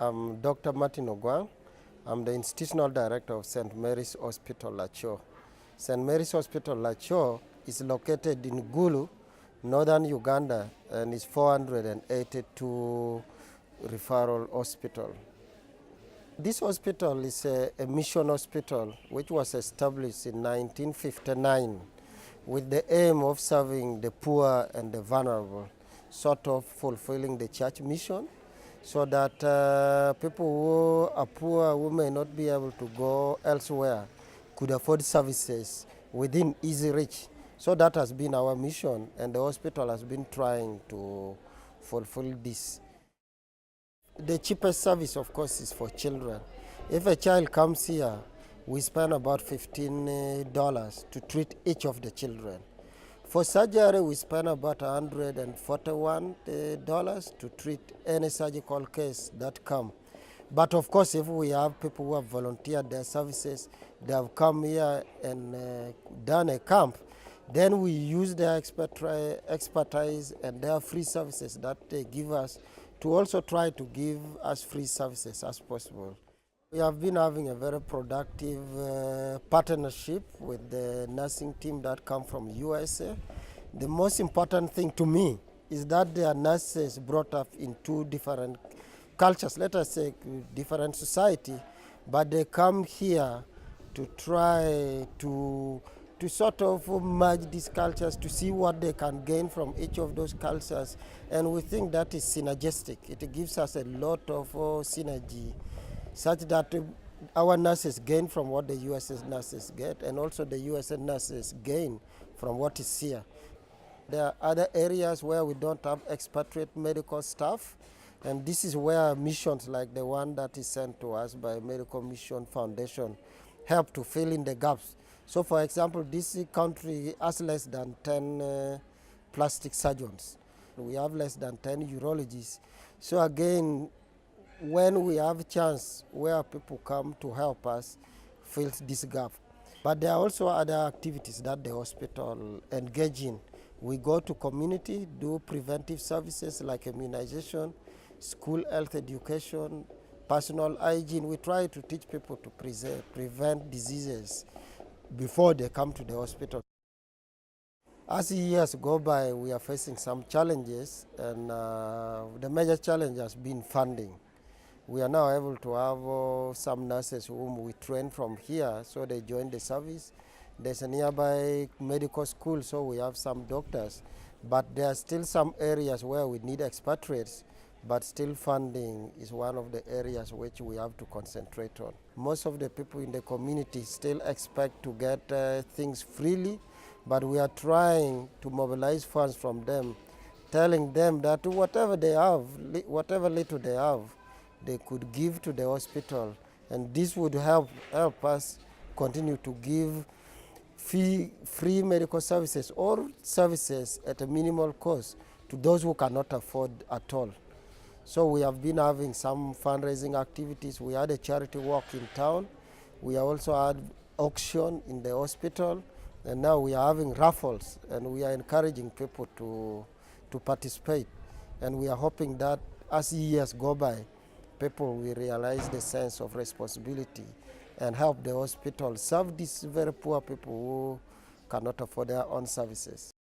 I'm Dr. Martin Ogwang. I'm the Institutional Director of St. Mary's Hospital, Lacor. St. Mary's Hospital, Lacor is located in Gulu, northern Uganda, and is 482 referral hospital. This hospital is a mission hospital which was established in 1959 with the aim of serving the poor and the vulnerable, sort of fulfilling the church mission, so that people who are poor, who may not be able to go elsewhere, could afford services within easy reach. So that has been our mission, and the hospital has been trying to fulfill this. The cheapest service, of course, is for children. If a child comes here, we spend about $15 to treat each of the children. For surgery, we spend about $141 to treat any surgical case that come. But of course, if we have people who have volunteered their services, they have come here and done a camp, then we use their expertise and their free services that they give us to also try to give us free services as possible. We have been having a very productive partnership with the nursing team that come from USA. The most important thing to me is that they are nurses brought up in two different cultures, let us say different society, but they come here to try to sort of merge these cultures, to see what they can gain from each of those cultures, and we think that is synergistic. It gives us a lot of synergy, such that our nurses gain from what the USA nurses get, and also the USA nurses gain from what is here. There are other areas where we don't have expatriate medical staff, and this is where missions like the one that is sent to us by Medical Mission Foundation help to fill in the gaps. So for example, this country has less than 10 plastic surgeons. We have less than 10 urologists. So again, when we have a chance where people come to help us, fills this gap. But there are also other activities that the hospital engage in. We go to community, do preventive services like immunization, school health education, personal hygiene. We try to teach people to prevent diseases before they come to the hospital. As years go by, we are facing some challenges, and the major challenge has been funding. We are now able to have some nurses whom we train from here, so they join the service. There's a nearby medical school, so we have some doctors. But there are still some areas where we need expatriates, but still funding is one of the areas which we have to concentrate on. Most of the people in the community still expect to get things freely, but we are trying to mobilize funds from them, telling them that whatever they have, whatever little they have, they could give to the hospital, and this would help us continue to give free medical services or services at a minimal cost to those who cannot afford at all. So we have been having some fundraising activities. We had a charity walk in town. We also had auction in the hospital, and now we are having raffles, and we are encouraging people to participate. And we are hoping that as years go by, people will realize the sense of responsibility and help the hospital serve these very poor people who cannot afford their own services.